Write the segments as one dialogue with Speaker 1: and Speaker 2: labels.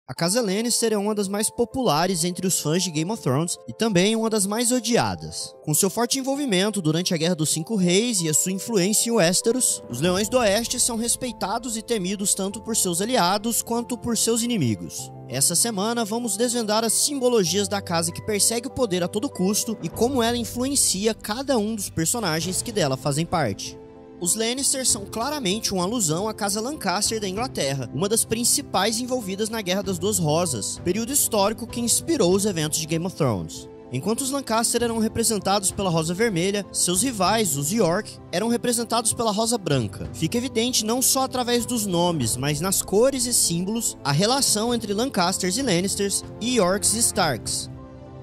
Speaker 1: A casa Lannister é uma das mais populares entre os fãs de Game of Thrones e também uma das mais odiadas. Com seu forte envolvimento durante a Guerra dos Cinco Reis e a sua influência em Westeros, os Leões do Oeste são respeitados e temidos tanto por seus aliados quanto por seus inimigos. Essa semana vamos desvendar as simbologias da casa que persegue o poder a todo custo e como ela influencia cada um dos personagens que dela fazem parte. Os Lannister são claramente uma alusão à Casa Lancaster da Inglaterra, uma das principais envolvidas na Guerra das Duas Rosas, período histórico que inspirou os eventos de Game of Thrones. Enquanto os Lancaster eram representados pela Rosa Vermelha, seus rivais, os York, eram representados pela Rosa Branca. Fica evidente não só através dos nomes, mas nas cores e símbolos, a relação entre Lancasters e Lannisters e Yorks e Starks.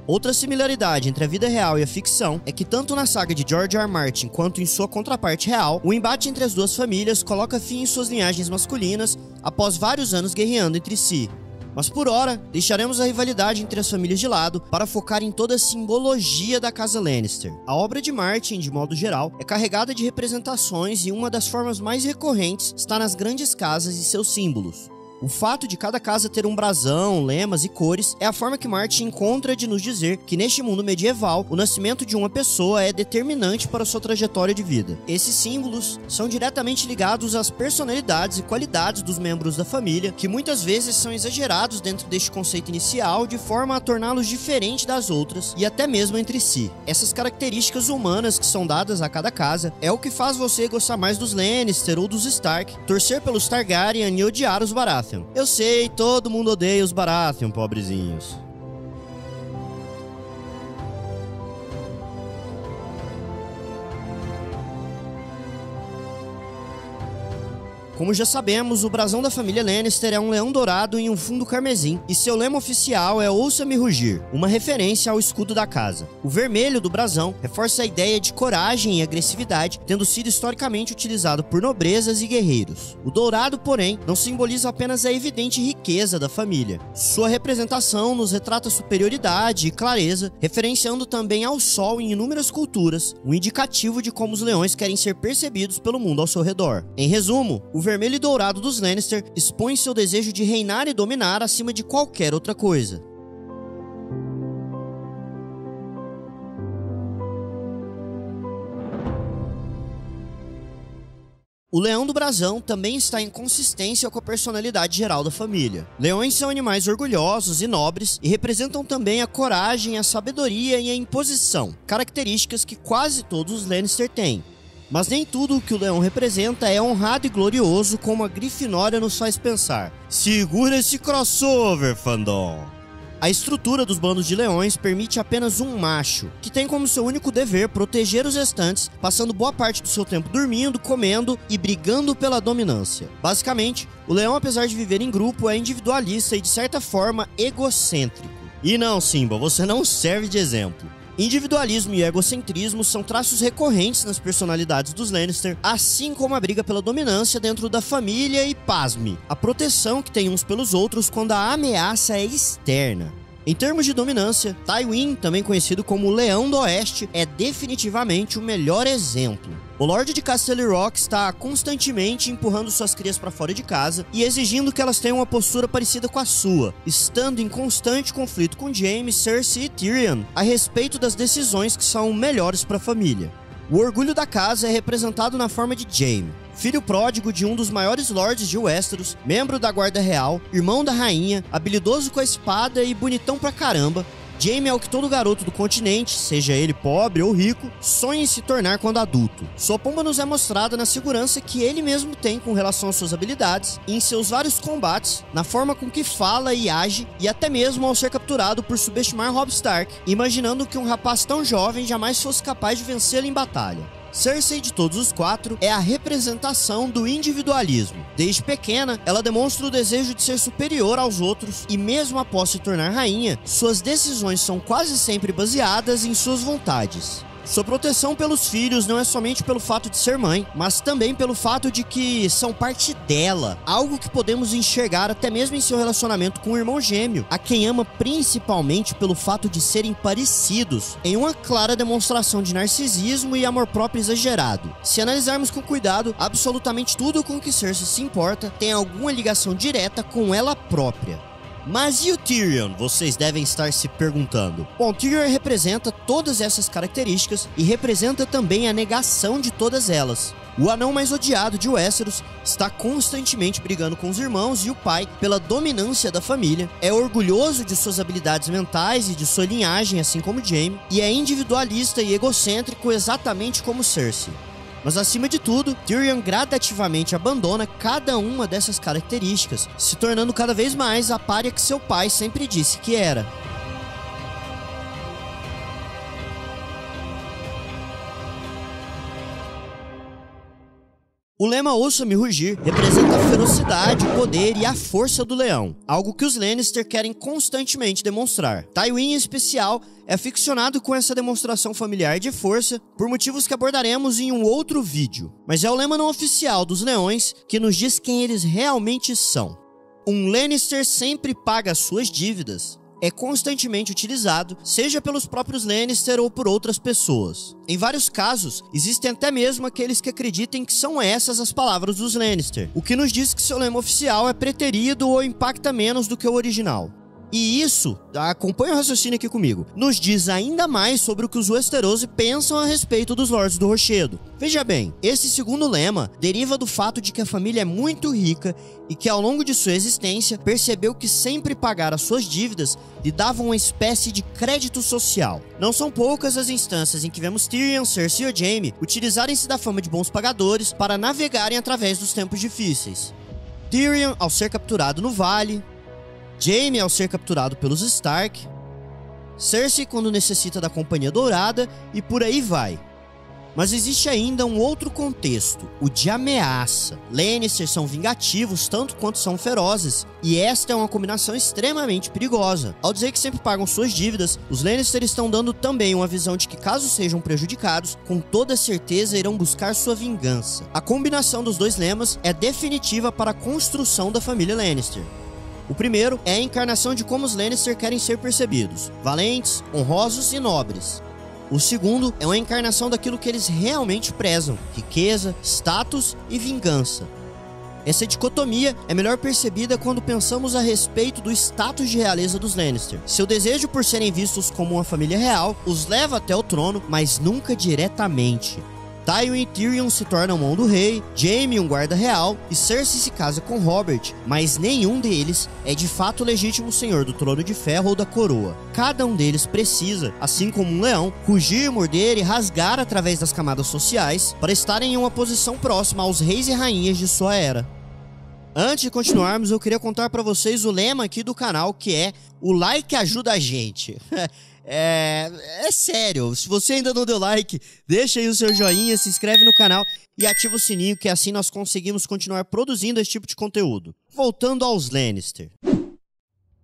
Speaker 1: Outra similaridade entre a vida real e a ficção é que tanto na saga de George R. R. Martin quanto em sua contraparte real, o embate entre as duas famílias coloca fim em suas linhagens masculinas após vários anos guerreando entre si. Mas por ora, deixaremos a rivalidade entre as famílias de lado para focar em toda a simbologia da casa Lannister. A obra de Martin, de modo geral, é carregada de representações e uma das formas mais recorrentes está nas grandes casas e seus símbolos. O fato de cada casa ter um brasão, lemas e cores é a forma que Martin encontra de nos dizer que neste mundo medieval, o nascimento de uma pessoa é determinante para sua trajetória de vida. Esses símbolos são diretamente ligados às personalidades e qualidades dos membros da família, que muitas vezes são exagerados dentro deste conceito inicial de forma a torná-los diferentes das outras e até mesmo entre si. Essas características humanas que são dadas a cada casa é o que faz você gostar mais dos Lannister ou dos Stark, torcer pelos Targaryen e odiar os Baratheon. Eu sei, todo mundo odeia os Baratheon, pobrezinhos. Como já sabemos, o brasão da família Lannister é um leão dourado em um fundo carmesim, e seu lema oficial é Ouça-me Rugir, uma referência ao escudo da casa. O vermelho do brasão reforça a ideia de coragem e agressividade, tendo sido historicamente utilizado por nobrezas e guerreiros. O dourado, porém, não simboliza apenas a evidente riqueza da família. Sua representação nos retrata superioridade e clareza, referenciando também ao sol em inúmeras culturas, um indicativo de como os leões querem ser percebidos pelo mundo ao seu redor. Em resumo, o vermelho e dourado dos Lannister expõe seu desejo de reinar e dominar acima de qualquer outra coisa. O leão do brasão também está em consistência com a personalidade geral da família. Leões são animais orgulhosos e nobres e representam também a coragem, a sabedoria e a imposição, características que quase todos os Lannister têm. Mas nem tudo o que o leão representa é honrado e glorioso como a Grifinória nos faz pensar. Segura esse crossover, fandom! A estrutura dos bandos de leões permite apenas um macho, que tem como seu único dever proteger os restantes, passando boa parte do seu tempo dormindo, comendo e brigando pela dominância. Basicamente, o leão, apesar de viver em grupo, é individualista e de certa forma egocêntrico. E não, Simba, você não serve de exemplo. Individualismo e egocentrismo são traços recorrentes nas personalidades dos Lannister, assim como a briga pela dominância dentro da família e, pasme, a proteção que tem uns pelos outros quando a ameaça é externa. Em termos de dominância, Tywin, também conhecido como o Leão do Oeste, é definitivamente o melhor exemplo. O Lorde de Casterly Rock está constantemente empurrando suas crias para fora de casa e exigindo que elas tenham uma postura parecida com a sua, estando em constante conflito com Jaime, Cersei e Tyrion a respeito das decisões que são melhores para a família. O orgulho da casa é representado na forma de Jaime, filho pródigo de um dos maiores lords de Westeros, membro da Guarda Real, irmão da rainha, habilidoso com a espada e bonitão pra caramba. Jaime é o que todo garoto do continente, seja ele pobre ou rico, sonha em se tornar quando adulto. Sua pomba nos é mostrada na segurança que ele mesmo tem com relação às suas habilidades, e em seus vários combates, na forma com que fala e age, e até mesmo ao ser capturado por subestimar Robb Stark, imaginando que um rapaz tão jovem jamais fosse capaz de vencê-lo em batalha. Cersei, de todos os quatro, é a representação do individualismo. Desde pequena, ela demonstra o desejo de ser superior aos outros e mesmo após se tornar rainha, suas decisões são quase sempre baseadas em suas vontades. Sua proteção pelos filhos não é somente pelo fato de ser mãe, mas também pelo fato de que são parte dela, algo que podemos enxergar até mesmo em seu relacionamento com o irmão gêmeo, a quem ama principalmente pelo fato de serem parecidos, em uma clara demonstração de narcisismo e amor próprio exagerado. Se analisarmos com cuidado, absolutamente tudo com que Cersei se importa tem alguma ligação direta com ela própria. Mas e o Tyrion? Vocês devem estar se perguntando. Bom, Tyrion representa todas essas características e representa também a negação de todas elas. O anão mais odiado de Westeros está constantemente brigando com os irmãos e o pai pela dominância da família, é orgulhoso de suas habilidades mentais e de sua linhagem, assim como Jaime, e é individualista e egocêntrico exatamente como Cersei. Mas acima de tudo, Tyrion gradativamente abandona cada uma dessas características, se tornando cada vez mais a pária que seu pai sempre disse que era. O lema Ouça-me Rugir representa a ferocidade, o poder e a força do leão, algo que os Lannister querem constantemente demonstrar. Tywin, em especial, é aficionado com essa demonstração familiar de força, por motivos que abordaremos em um outro vídeo. Mas é o lema não oficial dos leões que nos diz quem eles realmente são. Um Lannister sempre paga suas dívidas. É constantemente utilizado, seja pelos próprios Lannister ou por outras pessoas. Em vários casos, existem até mesmo aqueles que acreditem que são essas as palavras dos Lannister, o que nos diz que seu lema oficial é preterido ou impacta menos do que o original. E isso, acompanha o raciocínio aqui comigo, nos diz ainda mais sobre o que os Westerosi pensam a respeito dos Lordes do Rochedo. Veja bem, esse segundo lema deriva do fato de que a família é muito rica e que ao longo de sua existência percebeu que sempre pagar as suas dívidas lhe dava uma espécie de crédito social. Não são poucas as instâncias em que vemos Tyrion, Cersei ou Jaime utilizarem-se da fama de bons pagadores para navegarem através dos tempos difíceis. Tyrion ao ser capturado no Vale, Jaime ao ser capturado pelos Stark, Cersei quando necessita da Companhia Dourada e por aí vai. Mas existe ainda um outro contexto, o de ameaça. Lannisters são vingativos tanto quanto são ferozes, e esta é uma combinação extremamente perigosa. Ao dizer que sempre pagam suas dívidas, os Lannister estão dando também uma visão de que caso sejam prejudicados, com toda certeza irão buscar sua vingança. A combinação dos dois lemas é definitiva para a construção da família Lannister. O primeiro é a encarnação de como os Lannister querem ser percebidos, valentes, honrosos e nobres. O segundo é uma encarnação daquilo que eles realmente prezam, riqueza, status e vingança. Essa dicotomia é melhor percebida quando pensamos a respeito do status de realeza dos Lannister. Seu desejo por serem vistos como uma família real os leva até o trono, mas nunca diretamente. Tywin e Tyrion se tornam mão do rei, Jaime um guarda real e Cersei se casa com Robert, mas nenhum deles é de fato legítimo senhor do trono de ferro ou da coroa. Cada um deles precisa, assim como um leão, rugir, morder e rasgar através das camadas sociais para estarem em uma posição próxima aos reis e rainhas de sua era. Antes de continuarmos, eu queria contar para vocês o lema aqui do canal, que é o like ajuda a gente. É sério, se você ainda não deu like, deixa aí o seu joinha, se inscreve no canal e ativa o sininho, que assim nós conseguimos continuar produzindo esse tipo de conteúdo. Voltando aos Lannister.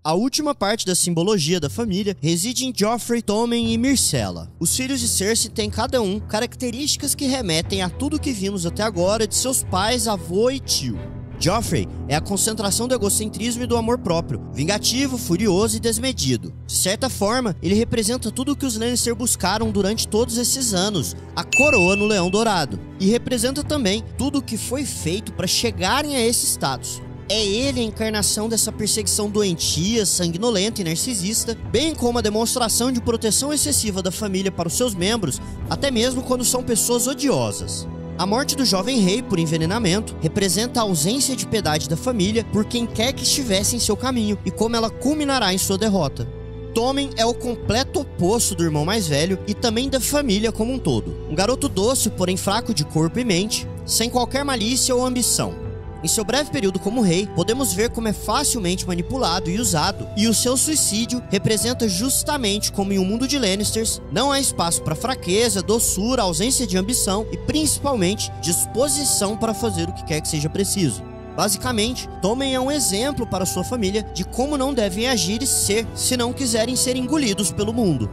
Speaker 1: A última parte da simbologia da família reside em Joffrey, Tommen e Myrcella. Os filhos de Cersei têm cada um características que remetem a tudo que vimos até agora de seus pais, avô e tio. Joffrey é a concentração do egocentrismo e do amor próprio, vingativo, furioso e desmedido. De certa forma, ele representa tudo o que os Lannister buscaram durante todos esses anos, a coroa no Leão Dourado. E representa também tudo o que foi feito para chegarem a esse status. É ele a encarnação dessa perseguição doentia, sanguinolenta e narcisista, bem como a demonstração de proteção excessiva da família para os seus membros, até mesmo quando são pessoas odiosas. A morte do jovem rei por envenenamento representa a ausência de piedade da família por quem quer que estivesse em seu caminho e como ela culminará em sua derrota. Tommen é o completo oposto do irmão mais velho e também da família como um todo. Um garoto doce, porém fraco de corpo e mente, sem qualquer malícia ou ambição. Em seu breve período como rei, podemos ver como é facilmente manipulado e usado, e o seu suicídio representa justamente como em um mundo de Lannisters não há espaço para fraqueza, doçura, ausência de ambição e principalmente disposição para fazer o que quer que seja preciso. Basicamente, Tommen é um exemplo para sua família de como não devem agir e ser se não quiserem ser engolidos pelo mundo.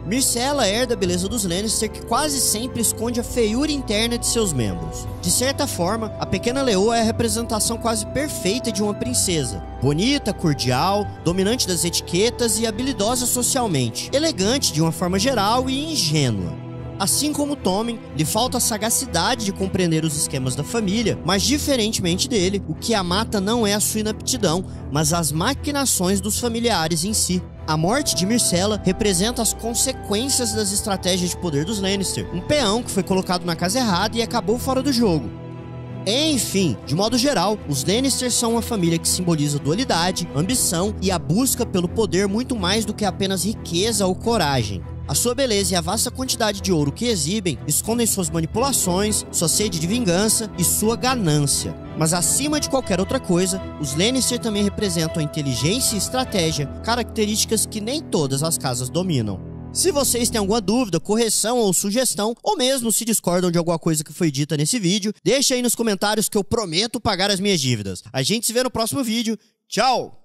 Speaker 1: Myrcella herda a beleza dos Lannister, que quase sempre esconde a feiura interna de seus membros. De certa forma, a pequena leoa é a representação quase perfeita de uma princesa. Bonita, cordial, dominante das etiquetas e habilidosa socialmente. Elegante de uma forma geral e ingênua. Assim como Tommen, lhe falta a sagacidade de compreender os esquemas da família, mas diferentemente dele, o que a mata não é a sua inaptidão, mas as maquinações dos familiares em si. A morte de Myrcella representa as consequências das estratégias de poder dos Lannister, um peão que foi colocado na casa errada e acabou fora do jogo. Enfim, de modo geral, os Lannister são uma família que simboliza dualidade, ambição e a busca pelo poder muito mais do que apenas riqueza ou coragem. A sua beleza e a vasta quantidade de ouro que exibem escondem suas manipulações, sua sede de vingança e sua ganância. Mas acima de qualquer outra coisa, os Lannister também representam inteligência e estratégia, características que nem todas as casas dominam. Se vocês têm alguma dúvida, correção ou sugestão, ou mesmo se discordam de alguma coisa que foi dita nesse vídeo, deixa aí nos comentários que eu prometo pagar as minhas dívidas. A gente se vê no próximo vídeo. Tchau!